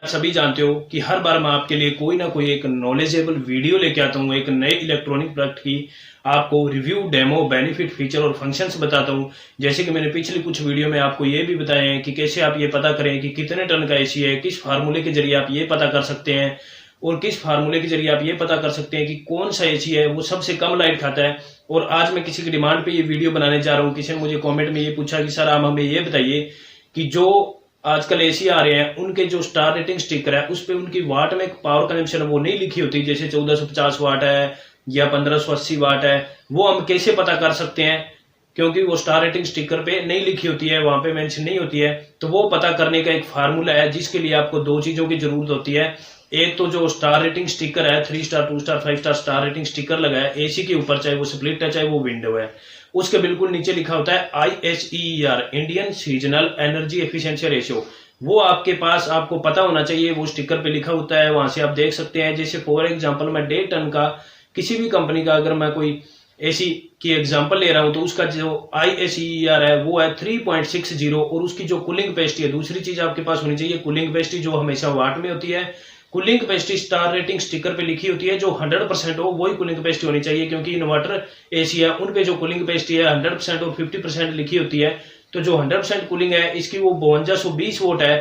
सभी जानते हो कि हर बार मैं आपके लिए कोई ना कोई एक नॉलेजेबल वीडियो लेके आता हूँ, एक नए इलेक्ट्रॉनिक प्रोडक्ट की आपको रिव्यू, डेमो, बेनिफिट, फीचर और फंक्शंस बताता हूँ। जैसे कि मैंने पिछली कुछ वीडियो में आपको ये भी बताया है कि कैसे आप ये पता करें कि कितने टन का एसी है, किस फार्मूले के जरिए आप ये पता कर सकते हैं और किस फार्मूले के जरिए आप ये पता कर सकते हैं कि कौन सा एसी है वो सबसे कम लाइट खाता है। और आज मैं किसी की डिमांड पे ये वीडियो बनाने जा रहा हूँ। किसी ने मुझे कमेंट में ये पूछा कि सर आप हमें ये बताइए कि जो आजकल एसी आ रहे हैं उनके जो स्टार रेटिंग स्टिकर है उस पे उनकी वाट में पावर कंजम्पशन वो नहीं लिखी होती, जैसे 1450 वाट है या 1580 वाट है, वो हम कैसे पता कर सकते हैं? क्योंकि वो स्टार रेटिंग स्टिकर पे नहीं लिखी होती है, वहां पे मेंशन नहीं होती है। तो वो पता करने का एक फार्मूला है जिसके लिए आपको दो चीजों की जरूरत होती है। एक तो जो स्टार रेटिंग स्टिकर है, 3 star, 2 star, 5 star star rating sticker लगा है एसी के ऊपर, चाहे वो स्प्लिट है चाहे वो विंडो है, उसके बिल्कुल नीचे लिखा होता है ISER, Indian seasonal energy efficiency ratio. वो आपके पास आपको पता होना चाहिए, वो स्टिकर पे लिखा होता है, वहां से आप देख सकते हैं। जैसे फॉर एग्जांपल मैं 1.5 टन का किसी भी कंपनी का अगर मैं कोई एसी की एग्जांपल ले रहा हूं तो उसका जो ISER है वो है 3.60 और उसकी जो कूलिंग कैपेसिटी है, दूसरी चीज आपके पास होनी चाहिए कूलिंग कैपेसिटी, जो हमेशा वाट में होती है। Cooling capacity star rating sticker पे लिखी होती है, जो 100% हो वही कूलिंग कैपेसिटी होनी चाहिए, क्योंकि इन्वर्टर एसी है उन पे जो कूलिंग कैपेसिटी है 100% और 50% लिखी होती है। तो जो 100% कूलिंग है इसकी वो 5220 वोट है।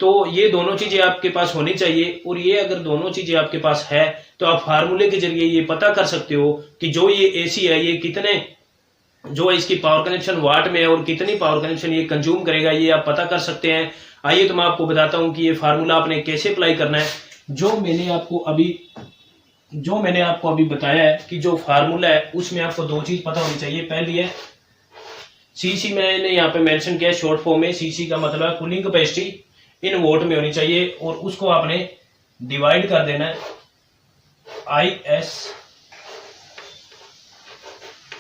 तो ये दोनों चीजें आपके पास होनी चाहिए, और ये अगर दोनों चीजें आपके पास है तो आप फार्मूले के जरिए ये पता कर सकते हो कि जो ये एसी है ये कितने जो इसकी पावर कनेक्शन वाट में है और कितनी पावर कनेक्शन ये कंज्यूम करेगा, ये आप पता कर सकते हैं। आइए तो मैं आपको बताता हूं कि ये फार्मूला आपने कैसे अप्लाई करना है। जो मैंने आपको अभी बताया है कि जो फार्मूला है उसमें आपको दो चीज पता होनी चाहिए। पहली है सीसी, मैंने यहाँ पे मेंशन किया शॉर्ट फॉर्म में। सीसी का मतलब है कूलिंग कैपेसिटी इन वोट में होनी चाहिए, और उसको आपने डिवाइड कर देना है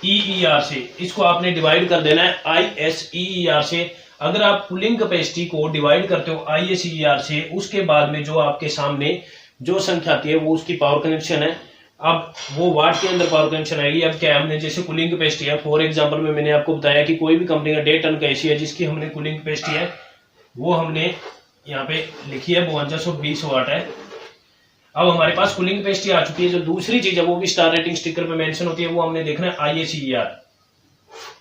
ISER से। इसको आपने डिवाइड कर देना है ISER से। अगर आप कूलिंग कैपेसिटी को डिवाइड करते हो ISER से, उसके बाद में जो आपके सामने जो संख्या आती है वो उसकी पावर कनेक्शन है। अब वो वाट के अंदर पावर कनेक्शन आएगी। अब क्या है, हमने जैसे कूलिंग कैपेसिटी है, फॉर एग्जांपल में मैंने आपको बताया कि कोई भी कंपनी का 1.5 टन का एसी है जिसकी हमने कूलिंग कैपेसिटी है वो हमने यहाँ पे लिखी है 5220 वाट है। अब हमारे पास कूलिंग कैपेसिटी आ चुकी है। जो दूसरी चीज है वो भी स्टार रेटिंग स्टिकर पे मेंशन होती है, वो हमने देखना है ISER।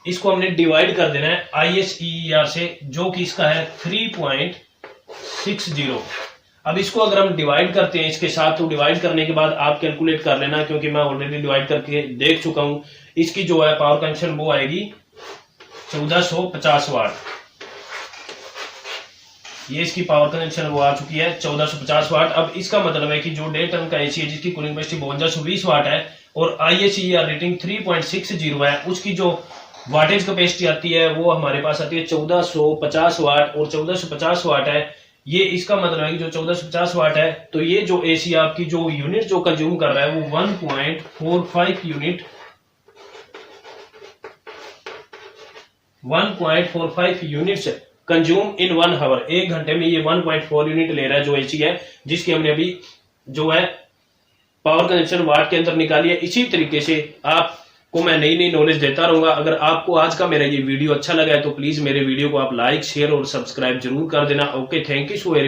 इसको हमने डिवाइड कर देना है ISER से, जो कि इसका है 3.60। अब इसको अगर हम डिवाइड करते हैं इसके साथ, तो डिवाइड करने के बाद आप कैलकुलेट कर लेना, क्योंकि मैं ऑलरेडी डिवाइड करके देख चुका हूं। इसकी जो है पावर कनेक्शन वो आएगी 1450 वाट। ये इसकी पावर कनेक्शन वो आ चुकी है 1450 वाट। अब इसका मतलब है कि जो 1.5 टन का एसी है जिसकी कूलिंग कैपेसिटी 5220 वाट है और ISER रेटिंग 3.60 है, उसकी जो वाटेज कैपेसिटी आती है वो हमारे पास आती है 1450 वाट, और 1450 वाट है ये। इसका मतलब है कि जो 1450 वाट है तो ये जो एसी आपकी जो यूनिट जो कंज्यूम कर रहा है वो 1.45 यूनिट्स कंज्यूम इन 1 आवर। 1 घंटे में ये 1.4 यूनिट ले रहा है जो एसी है, जिसकी हमने अभी जो है पावर कनेक्शन वाट के अंदर निकाली है। इसी तरीके से आपको मैं नई नई नॉलेज देता रहूंगा। अगर आपको आज का मेरा ये वीडियो अच्छा लगा है तो प्लीज मेरे वीडियो को आप लाइक, शेयर और सब्सक्राइब जरूर कर देना। Okay, thank you so very much.